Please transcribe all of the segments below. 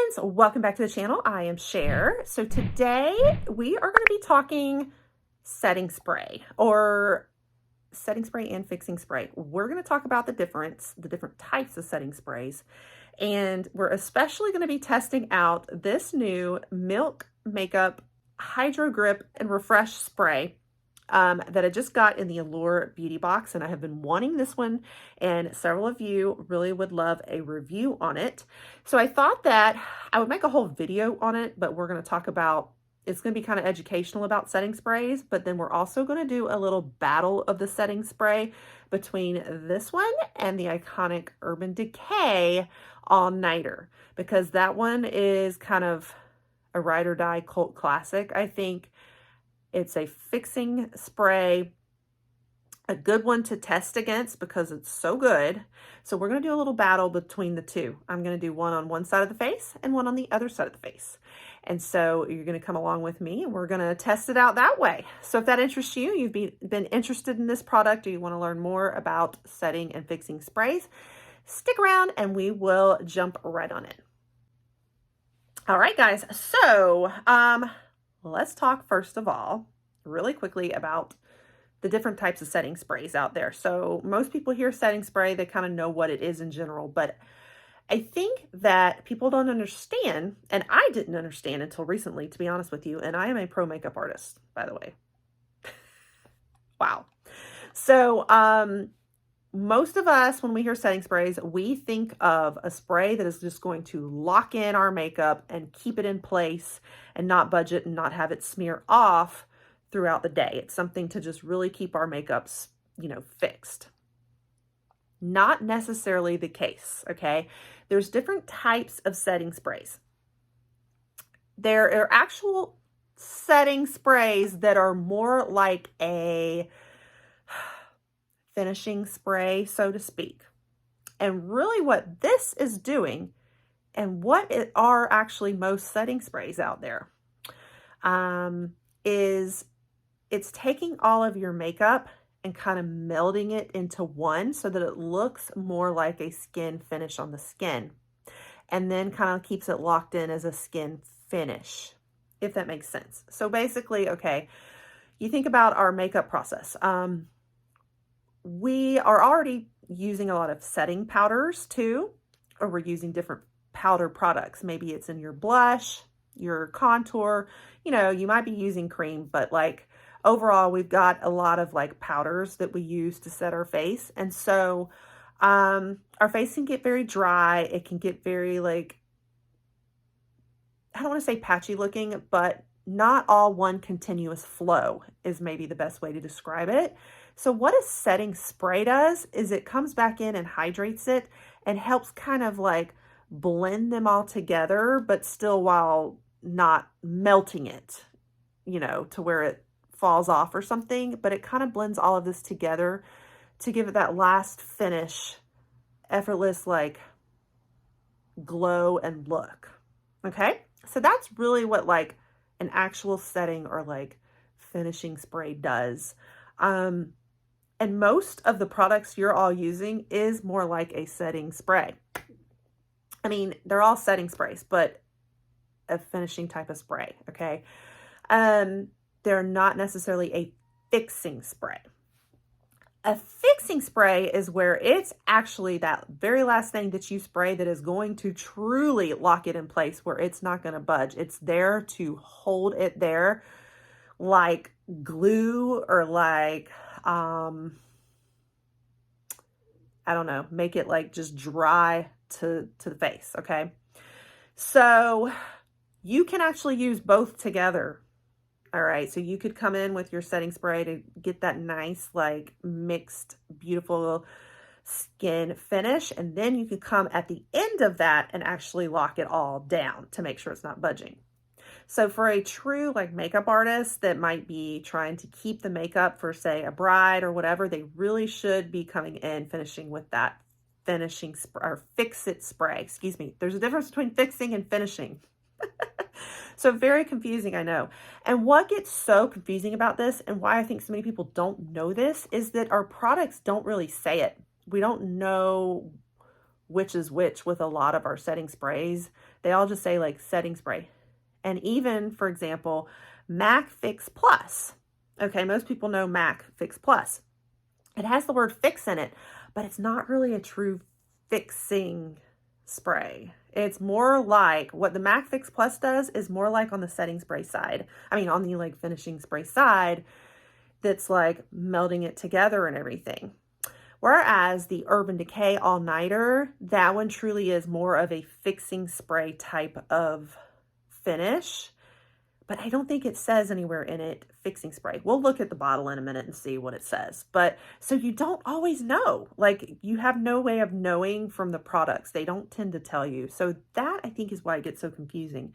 friends, welcome back to the channel. I am Cher. So today we are going to be talking setting spray or setting spray and fixing spray. We're going to talk about the different types of setting sprays, and we're especially going to be testing out this new Milk Makeup Hydrogrip and Refresh spray that I just got in the Allure beauty box, and I have been wanting this one, and several of you really would love a review on it. So I thought that I would make a whole video on it, but we're going to talk about, it's going to be kind of educational about setting sprays, but then we're also going to do a little battle of the setting spray between this one and the iconic Urban Decay All Nighter, because that one is kind of a ride or die cult classic, I think. It's a fixing spray, a good one to test against because it's so good. So we're going to do a little battle between the two. I'm going to do one on one side of the face and one on the other side of the face. And so you're going to come along with me and we're going to test it out that way. So if that interests you, you've been interested in this product, or you want to learn more about setting and fixing sprays, stick around and we will jump right on it. All right, guys. So, let's talk first of all, really quickly, about the different types of setting sprays out there. So most people hear setting spray, they kind of know what it is in general, but I think that people don't understand, and I didn't understand until recently, to be honest with you, and I am a pro makeup artist, by the way. Wow. So, most of us, when we hear setting sprays, we think of a spray that is just going to lock in our makeup and keep it in place and not budge it and not have it smear off throughout the day. It's something to just really keep our makeups, fixed. Not necessarily the case, okay? There's different types of setting sprays. There are actual setting sprays that are more like a finishing spray, so to speak. And really what this is doing, and what are actually most setting sprays out there, is it's taking all of your makeup and kind of melding it into one so that it looks more like a skin finish on the skin, and then kind of keeps it locked in as a skin finish, if that makes sense. So basically, okay, you think about our makeup process. We are already using a lot of setting powders too, or we're using different powder products. Maybe it's in your blush, your contour, you might be using cream, but like overall, we've got a lot of like powders that we use to set our face. And so our face can get very dry. It can get very like, I don't want to say patchy looking, but not all one continuous flow is maybe the best way to describe it. So what a setting spray does is it comes back in and hydrates it and helps kind of like blend them all together, but still while not melting it, to where it falls off or something, but it kind of blends all of this together to give it that last finish, effortless, like glow and look. Okay. So that's really what like an actual setting or like finishing spray does. And most of the products you're all using is more like a setting spray. I mean, they're all setting sprays, but a finishing type of spray, okay? They're not necessarily a fixing spray. A fixing spray is where it's actually that very last thing that you spray that is going to truly lock it in place, where it's not going to budge. It's there to hold it there like glue, or like, I don't know, make it like just dry to the face, okay? So you can actually use both together. All right, so you could come in with your setting spray to get that nice, like mixed, beautiful skin finish. And then you could come at the end of that and actually lock it all down to make sure it's not budging. So for a true like makeup artist that might be trying to keep the makeup for, say, a bride or whatever, they really should be coming in finishing with that finishing or fix it spray. Excuse me. There's a difference between fixing and finishing. So very confusing, I know. And what gets so confusing about this, and why I think so many people don't know this, is that our products don't really say it. We don't know which is which with a lot of our setting sprays. They all just say like setting spray. And even, for example, MAC Fix Plus. Okay, most people know MAC Fix Plus. It has the word fix in it, but it's not really a true fixing spray. It's more like what the MAC Fix Plus does is more like on the setting spray side. I mean, on the like finishing spray side, that's like melding it together and everything. Whereas the Urban Decay All Nighter, that one truly is more of a fixing spray type of finish. But I don't think it says anywhere in it fixing spray. We'll look at the bottle in a minute and see what it says. But so you don't always know. Like you have no way of knowing from the products. They don't tend to tell you. So that I think is why it gets so confusing.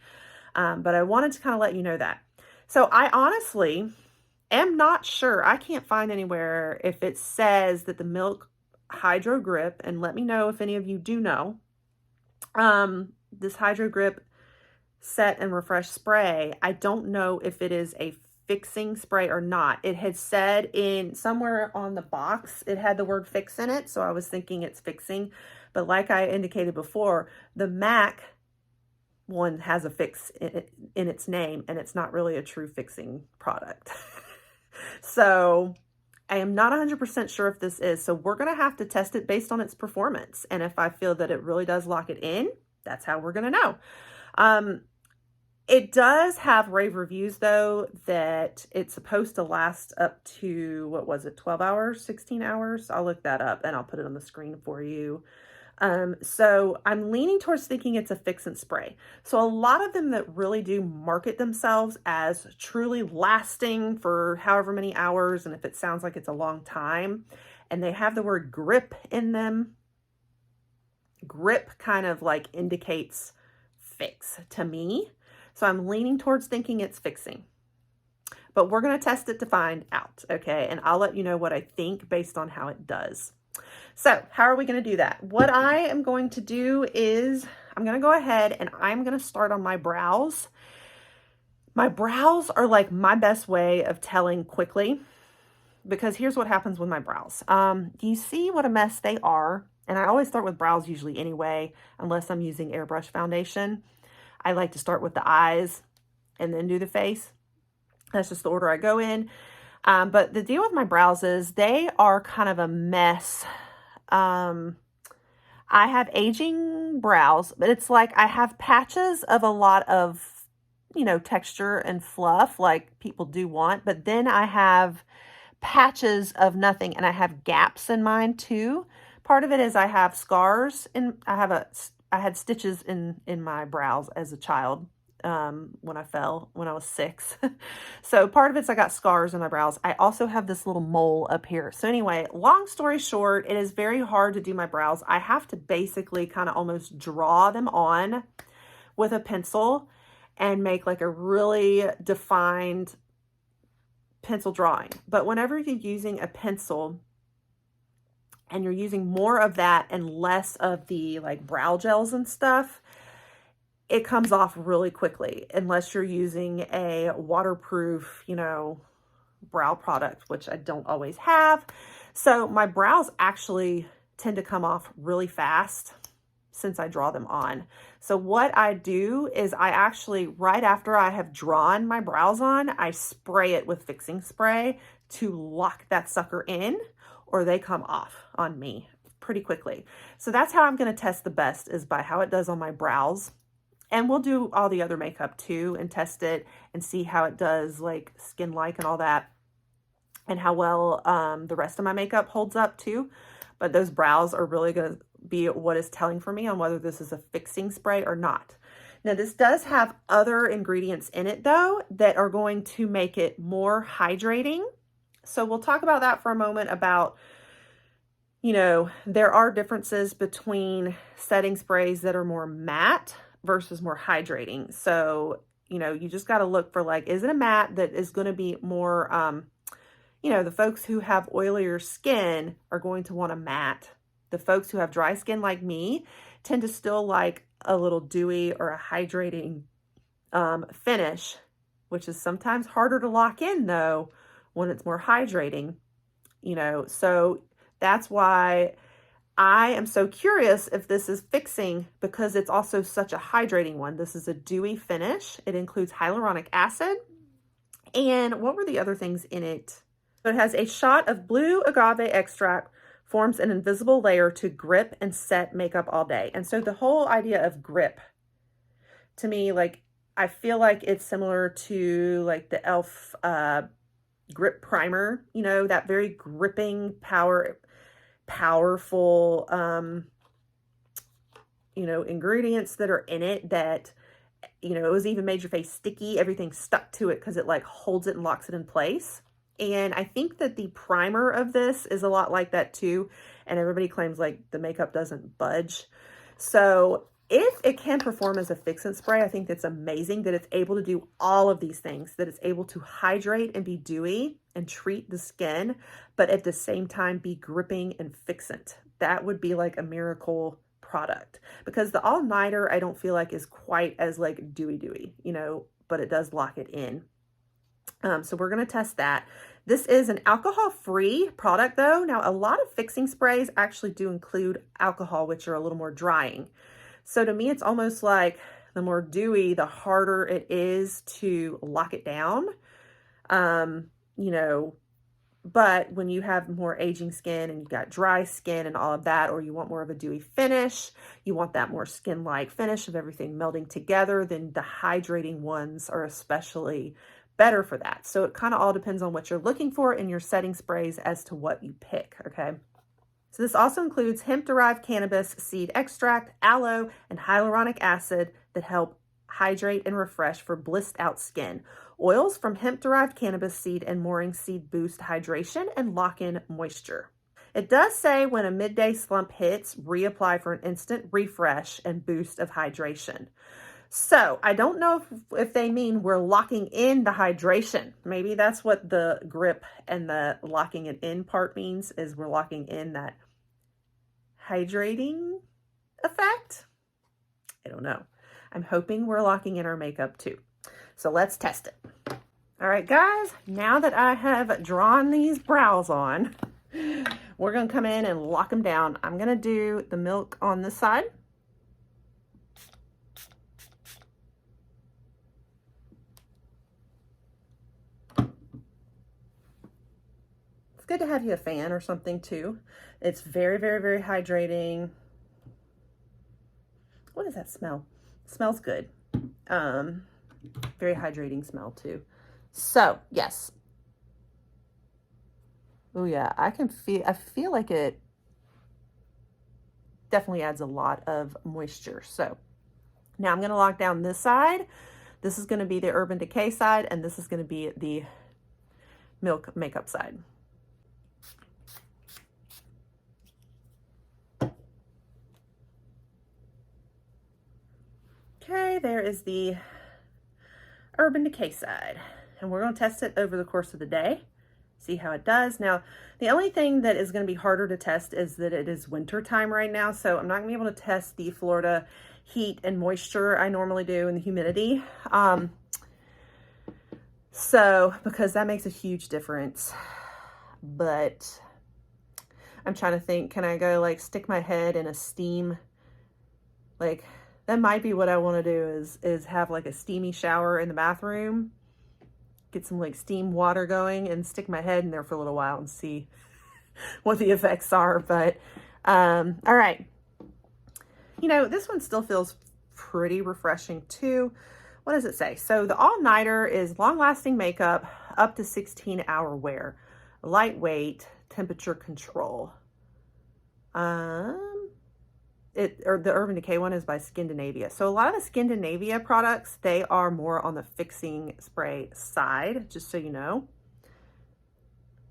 But I wanted to kind of let you know that. So I honestly am not sure. I can't find anywhere if it says that the Milk Hydrogrip, and let me know if any of you do know, this Hydrogrip set and refresh spray, I don't know if it is a fixing spray or not. It had said in somewhere on the box, it had the word fix in it. So I was thinking it's fixing, but like I indicated before, the MAC one has a fix in its name, and it's not really a true fixing product. So I am not 100% sure if this is, so we're going to have to test it based on its performance. And if I feel that it really does lock it in, that's how we're going to know. It does have rave reviews though, that it's supposed to last up to, what was it, 12 hours, 16 hours? I'll look that up and I'll put it on the screen for you. So I'm leaning towards thinking it's a fix and spray. So a lot of them that really do market themselves as truly lasting for however many hours, and if it sounds like it's a long time, and they have the word grip in them, grip kind of like indicates fix to me. So I'm leaning towards thinking it's fixing, but we're going to test it to find out. Okay. And I'll let you know what I think based on how it does. So how are we going to do that? What I am going to do is I'm going to go ahead and I'm going to start on my brows. My brows are like my best way of telling quickly, because here's what happens with my brows. Do you see what a mess they are? And I always start with brows usually anyway, unless I'm using airbrush foundation. I like to start with the eyes and then do the face. That's just the order I go in. But the deal with my brows is they are kind of a mess. I have aging brows, but it's like I have patches of a lot of, you know, texture and fluff like people do want. But then I have patches of nothing, and I have gaps in mine too. Part of it is I have scars, and I had stitches in my brows as a child when I fell when I was 6. So part of it's I got scars in my brows. I also have this little mole up here. So anyway, long story short, it is very hard to do my brows. I have to basically kind of almost draw them on with a pencil and make like a really defined pencil drawing. But whenever you're using a pencil, and you're using more of that and less of the like brow gels and stuff, it comes off really quickly, unless you're using a waterproof, you know, brow product, which I don't always have. So my brows actually tend to come off really fast since I draw them on. So what I do is I actually, right after I have drawn my brows on, I spray it with fixing spray to lock that sucker in, or they come off on me pretty quickly. So that's how I'm going to test the best, is by how it does on my brows. And we'll do all the other makeup too and test it and see how it does, like skin-like and all that, and how well the rest of my makeup holds up too. But those brows are really going to be what is telling for me on whether this is a fixing spray or not. Now this does have other ingredients in it though that are going to make it more hydrating. So we'll talk about that for a moment about, you know, there are differences between setting sprays that are more matte versus more hydrating. So, you know, you just got to look for like, is it a matte that is going to be more, you know, the folks who have oilier skin are going to want a matte. The folks who have dry skin like me tend to still like a little dewy or a hydrating finish, which is sometimes harder to lock in though when it's more hydrating, you know. So that's why I am so curious if this is fixing because it's also such a hydrating one. This is a dewy finish. It includes hyaluronic acid. And what were the other things in it? So it has a shot of blue agave extract, forms an invisible layer to grip and set makeup all day. And so the whole idea of grip, to me, like, I feel like it's similar to like the e.l.f. Grip Primer, you know, that very gripping, powerful, you know, ingredients that are in it that, you know, it was even made your face sticky. Everything stuck to it because it like holds it and locks it in place. And I think that the primer of this is a lot like that too. And everybody claims like the makeup doesn't budge. So if it can perform as a fix-and spray, I think that's amazing that it's able to do all of these things, that it's able to hydrate and be dewy and treat the skin, but at the same time be gripping and fixant. That would be like a miracle product, because the All Nighter I don't feel like is quite as like dewy, you know, but it does lock it in. So we're going to test that. This is an alcohol-free product though. Now, a lot of fixing sprays actually do include alcohol, which are a little more drying. So to me, it's almost like the more dewy, the harder it is to lock it down. You know, but when you have more aging skin and you've got dry skin and all of that, or you want more of a dewy finish, you want that more skin-like finish of everything melding together, then the hydrating ones are especially better for that. So it kind of all depends on what you're looking for in your setting sprays as to what you pick, okay? So this also includes hemp-derived cannabis seed extract, aloe, and hyaluronic acid that help hydrate and refresh for blissed out skin. Oils from hemp-derived cannabis seed and mooring seed boost hydration and lock in moisture. It does say when a midday slump hits, reapply for an instant refresh and boost of hydration. So I don't know if they mean we're locking in the hydration. Maybe that's what the grip and the locking it in part means, is we're locking in that hydrating effect. I don't know. I'm hoping we're locking in our makeup too. So let's test it. All right, guys, now that I have drawn these brows on, we're going to come in and lock them down. I'm going to do the Milk on this side. It's good to have you a fan or something too. It's very, very, very hydrating. What does that smell? It smells good. Very hydrating smell too. So yes. Oh yeah, I feel like it definitely adds a lot of moisture. So now I'm going to lock down this side. This is going to be the Urban Decay side, and this is going to be the Milk Makeup side. Okay, there is the Urban Decay side, and we're going to test it over the course of the day, see how it does. Now, the only thing that is going to be harder to test is that it is winter time right now, so I'm not going to be able to test the Florida heat and moisture I normally do, and the humidity. So, because that makes a huge difference. But I'm trying to think, can I go like stick my head in a steam, like that might be what I want to do, is have like a steamy shower in the bathroom, get some like steam water going and stick my head in there for a little while and see what the effects are. But all right, you know, this one still feels pretty refreshing too. What does it say? So the All Nighter is long-lasting makeup up to 16-hour wear, lightweight, temperature control. Or the Urban Decay one is by Scandinavia. So a lot of the Scandinavia products, they are more on the fixing spray side, just so you know.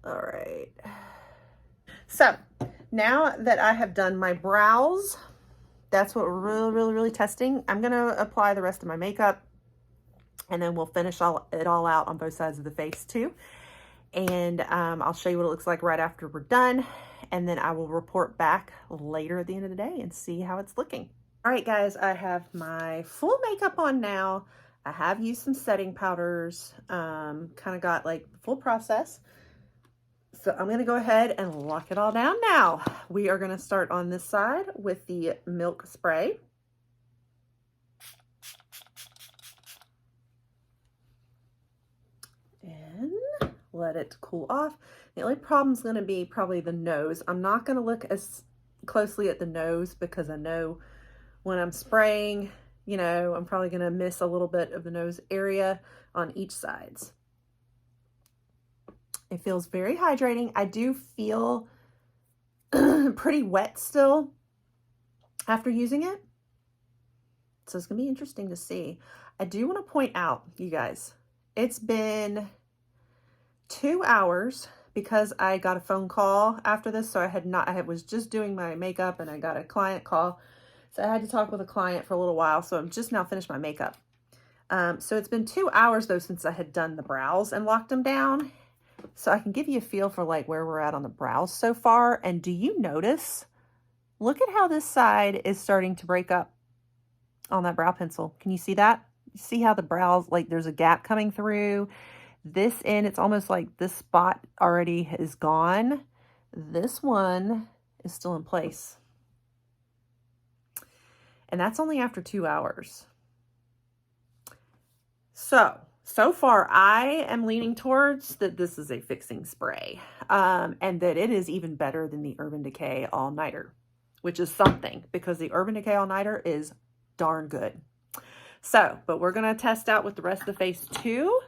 All right. So now that I have done my brows, that's what we're really testing. I'm going to apply the rest of my makeup, and then we'll finish it all out on both sides of the face too. And I'll show you what it looks like right after we're done. And then I will report back later at the end of the day and see how it's looking. All right, guys, I have my full makeup on now. I have used some setting powders, kind of got like the full process. So I'm going to go ahead and lock it all down now. We are going to start on this side with the milk spray. And let it cool off. The only problem is going to be probably the nose. I'm not going to look as closely at the nose because I know when I'm spraying, you know, I'm probably going to miss a little bit of the nose area on each sides. It feels very hydrating. I do feel pretty wet still after using it. So it's gonna be interesting to see. I do want to point out, you guys, it's been 2 hours because I got a phone call after this. So I was just doing my makeup and I got a client call. So I had to talk with a client for a little while. So I'm just now finished my makeup. So it's been 2 hours though since I had done the brows and locked them down. So I can give you a feel for like where we're at on the brows so far. And do you notice, look at how this side is starting to break up on that brow pencil. Can you see that? You see how the brows, like there's a gap coming through this end. It's almost like this spot already is gone. This one is still in place. And that's only after 2 hours. So far, I am leaning towards that this is a fixing spray, and that it is even better than the Urban Decay All Nighter, which is something because the Urban Decay All Nighter is darn good. So, but we're going to test out with the rest of the face too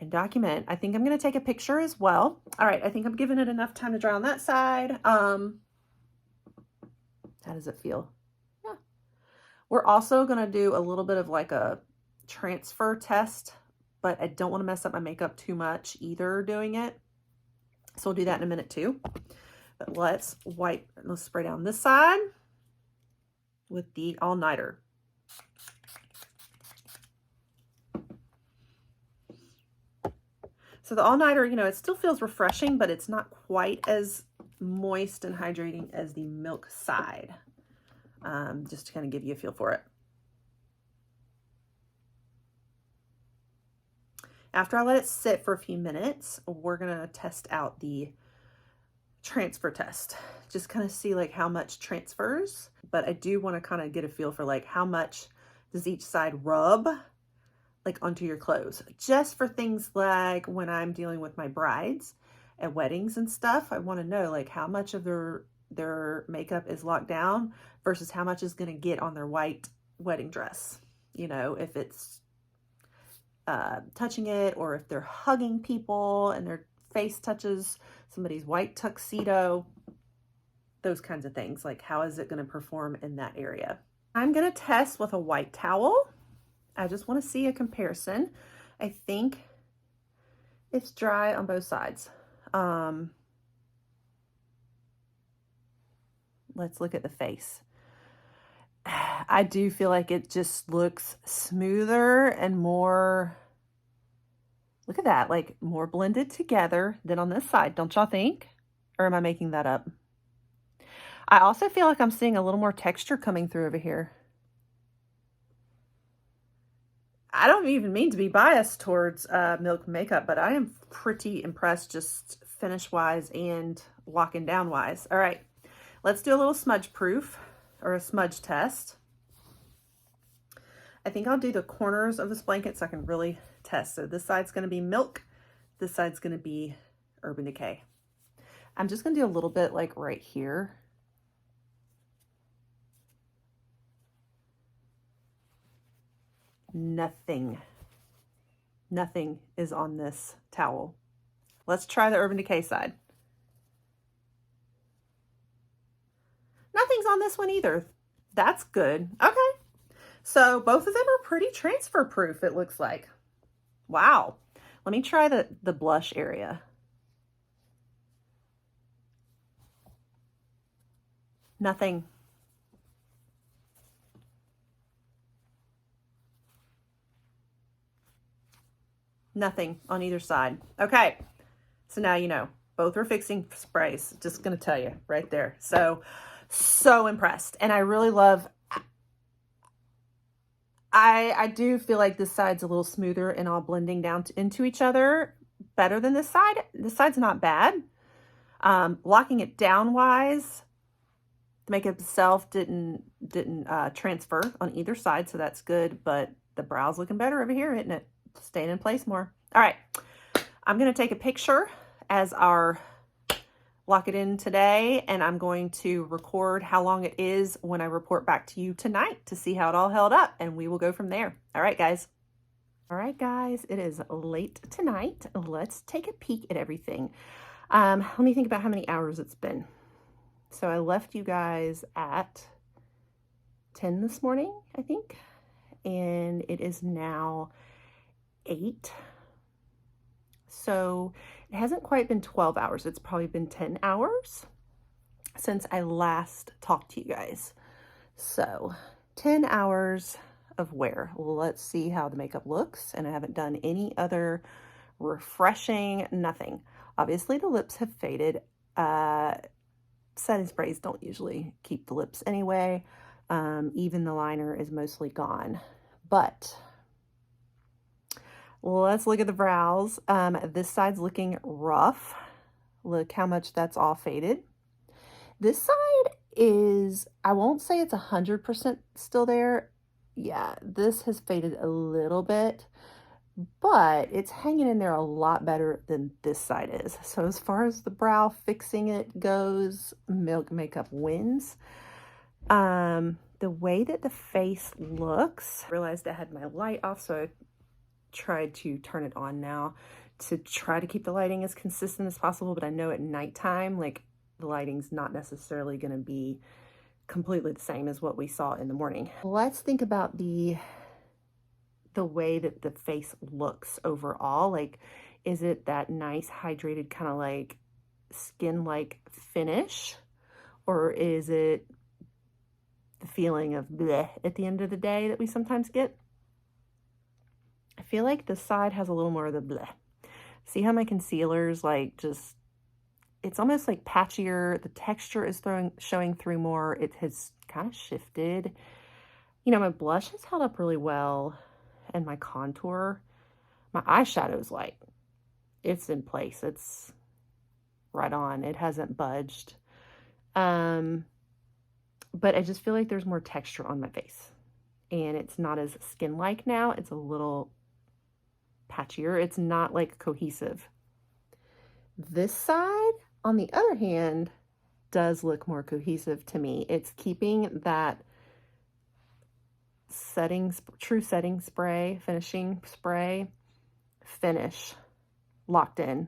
and document. I think I'm going to take a picture as well. All right, I think I'm giving it enough time to dry on that side. How does it feel? Yeah. We're also going to do a little bit of like a transfer test, but I don't want to mess up my makeup too much either doing it. So we'll do that in a minute too. But let's spray down this side with the All Nighter. So the All Nighter, you know, it still feels refreshing, but it's not quite as moist and hydrating as the Milk side. Just to kind of give you a feel for it. After I let it sit for a few minutes, we're gonna test out the transfer test. Just kind of see like how much transfers, but I do want to kind of get a feel for like how much does each side rub like onto your clothes. Just for things like when I'm dealing with my brides at weddings and stuff, I want to know like how much of their makeup is locked down versus how much is going to get on their white wedding dress. You know, if it's touching it, or if they're hugging people and their face touches somebody's white tuxedo, those kinds of things. Like how is it going to perform in that area? I'm going to test with a white towel. I just want to see a comparison. I think it's dry on both sides. Let's look at the face. I do feel like it just looks smoother and more, look at that, like more blended together than on this side, don't y'all think? Or am I making that up? I also feel like I'm seeing a little more texture coming through over here. I don't even mean to be biased towards Milk Makeup, but I am pretty impressed just finish-wise and locking down-wise. All right, let's do a little smudge proof or a smudge test. I think I'll do the corners of this blanket so I can really test. So this side's going to be Milk, this side's going to be Urban Decay. I'm just going to do a little bit like right here. Nothing is on this towel. Let's try the Urban Decay side. Nothing's on this one either. That's good. Okay. So both of them are pretty transfer proof, it looks like. Wow. Let me try the blush area. Nothing. Nothing on either side. Okay. So now you know. Both are fixing sprays. Just going to tell you right there. So impressed. And I really love, I do feel like this side's a little smoother and all blending down into each other better than this side. This side's not bad. Locking it down wise, the makeup itself didn't transfer on either side, so that's good, but the brow's looking better over here, isn't it? Staying in place more. All right, I'm gonna take a picture as our lock it in today, and I'm going to record how long it is when I report back to you tonight to see how it all held up, and we will go from there. All right, guys. All right, guys, it is late tonight. Let's take a peek at everything. Let me think about how many hours it's been. So I left you guys at 10 this morning, I think, and it is now 8. So it hasn't quite been 12 hours. It's probably been 10 hours since I last talked to you guys. So 10 hours of wear. Let's see how the makeup looks. And I haven't done any other refreshing, nothing. Obviously the lips have faded. Setting sprays don't usually keep the lips anyway. Even the liner is mostly gone. But let's look at the brows. This side's looking rough. Look how much that's all faded. This side is, I won't say it's 100% still there. Yeah, this has faded a little bit, but it's hanging in there a lot better than this side is. So as far as the brow fixing it goes, Milk Makeup wins. The way that the face looks, I realized I had my light off, so I tried to turn it on now to try to keep the lighting as consistent as possible, but I know at nighttime, like, the lighting's not necessarily going to be completely the same as what we saw in the morning. Let's think about the way that the face looks overall. Like, is it that nice hydrated kind of like skin-like finish, or is it the feeling of bleh at the end of the day that we sometimes get? I feel like this side has a little more of the bleh. See how my concealer's like just, it's almost like patchier. The texture is showing through more. It has kind of shifted. You know, my blush has held up really well, and my contour. My eyeshadow's like, it's in place. It's right on. It hasn't budged. But I just feel like there's more texture on my face, and it's not as skin-like now. It's a little patchier. It's not like cohesive. This side, on the other hand, does look more cohesive to me. It's keeping that true setting spray, finishing spray finish locked in,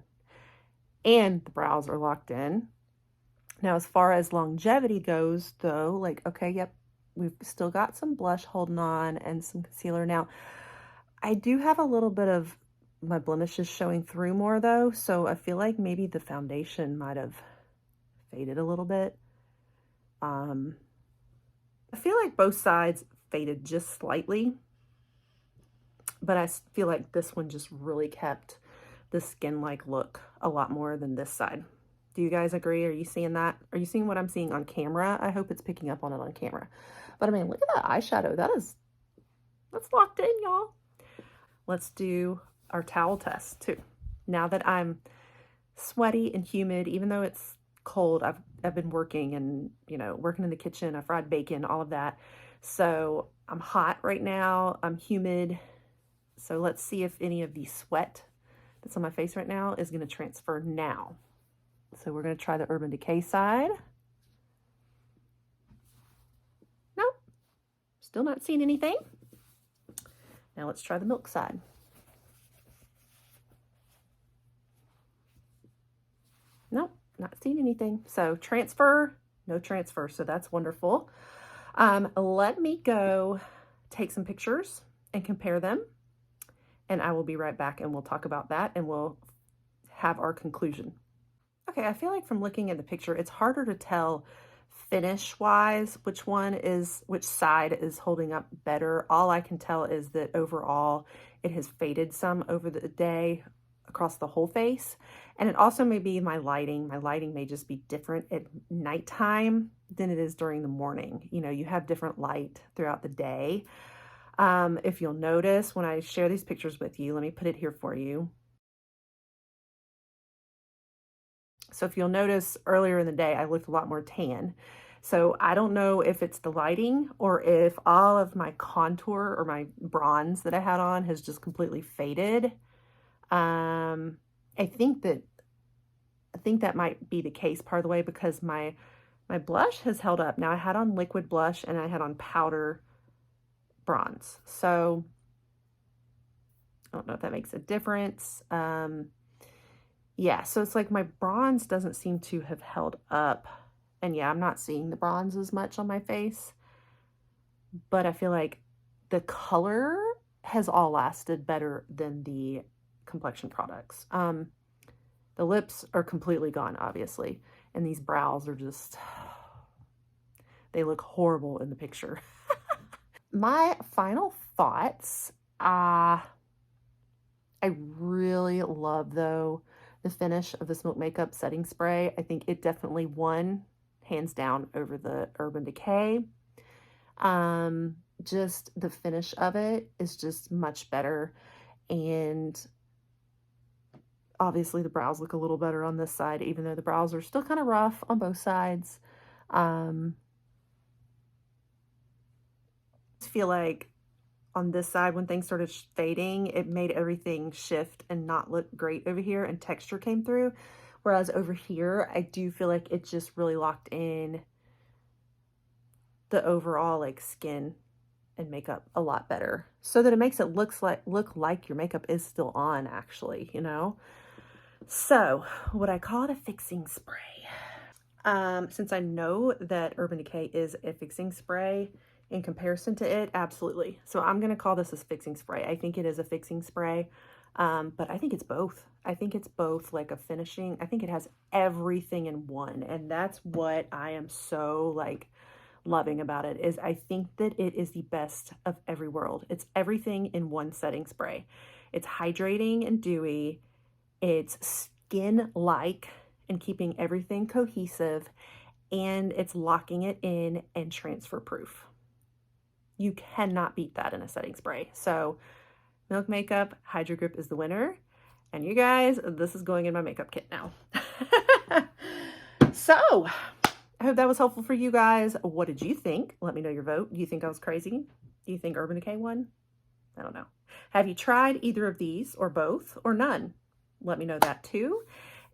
and the brows are locked in. Now, as far as longevity goes, though, like, okay, yep, we've still got some blush holding on and some concealer. Now, I do have a little bit of my blemishes showing through more, though, so I feel like maybe the foundation might have faded a little bit. I feel like both sides faded just slightly, but I feel like this one just really kept the skin-like look a lot more than this side. Do you guys agree? Are you seeing that? Are you seeing what I'm seeing on camera? I hope it's picking up on it on camera. But I mean, look at that eyeshadow. That's locked in, y'all. Let's do our towel test too. Now that I'm sweaty and humid, even though it's cold, I've been working and, you know, working in the kitchen. I fried bacon, all of that. So I'm hot right now. I'm humid. So let's see if any of the sweat that's on my face right now is going to transfer now. So we're going to try the Urban Decay side. Nope, still not seeing anything. Now let's try the Milk side. Nope, not seeing anything. So transfer, no transfer, so that's wonderful. Let me go take some pictures and compare them, and I will be right back, and we'll talk about that, and we'll have our conclusion. Okay, I feel like from looking at the picture, it's harder to tell finish-wise which side is holding up better. All I can tell is that overall it has faded some over the day across the whole face. And it also may be my lighting. My lighting may just be different at nighttime than it is during the morning. You know, you have different light throughout the day. If you'll notice when I share these pictures with you, let me put it here for you. So if you'll notice earlier in the day, I looked a lot more tan. So I don't know if it's the lighting or if all of my contour or my bronze that I had on has just completely faded. Um, I think that might be the case part of the way because my blush has held up. Now I had on liquid blush and I had on powder bronze. So I don't know if that makes a difference. Yeah, so it's like my bronze doesn't seem to have held up. And yeah, I'm not seeing the bronze as much on my face, but I feel like the color has all lasted better than the complexion products. The lips are completely gone, obviously, and these brows are just, they look horrible in the picture. My final thoughts, I really love, though, the finish of this Milk Makeup setting spray. I think it definitely won, hands down, over the Urban Decay. Just the finish of it is just much better. And obviously the brows look a little better on this side, even though the brows are still kind of rough on both sides. I feel like on this side, when things started fading, it made everything shift and not look great over here, and texture came through. Whereas over here, I do feel like it just really locked in the overall like skin and makeup a lot better, so that it makes it look like your makeup is still on, actually, you know? So would I call it a fixing spray? Since I know that Urban Decay is a fixing spray in comparison to it, absolutely. So I'm going to call this a fixing spray. I think it is a fixing spray, but I think it's both. I think it's both like a finishing. I think it has everything in one, and that's what I am so like loving about it. Is I think that it is the best of every world. It's everything in one setting spray. It's hydrating and dewy. It's skin-like and keeping everything cohesive, and it's locking it in and transfer proof. You cannot beat that in a setting spray. So Milk Makeup Hydrogrip is the winner. And you guys, this is going in my makeup kit now. So I hope that was helpful for you guys. What did you think? Let me know your vote. Do you think I was crazy? Do you think Urban Decay won? I don't know. Have you tried either of these or both or none? Let me know that too.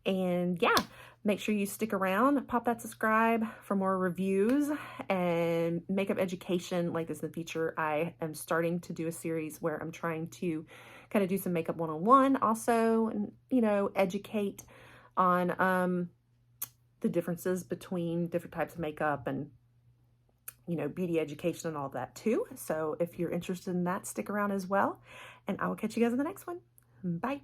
And yeah, make sure you stick around, pop that subscribe for more reviews and makeup education like this in the future. I am starting to do a series where I'm trying to kind of do some makeup one-on-one also, and, you know, educate on the differences between different types of makeup and, you know, beauty education and all that too. So if you're interested in that, stick around as well. And I will catch you guys in the next one. Bye.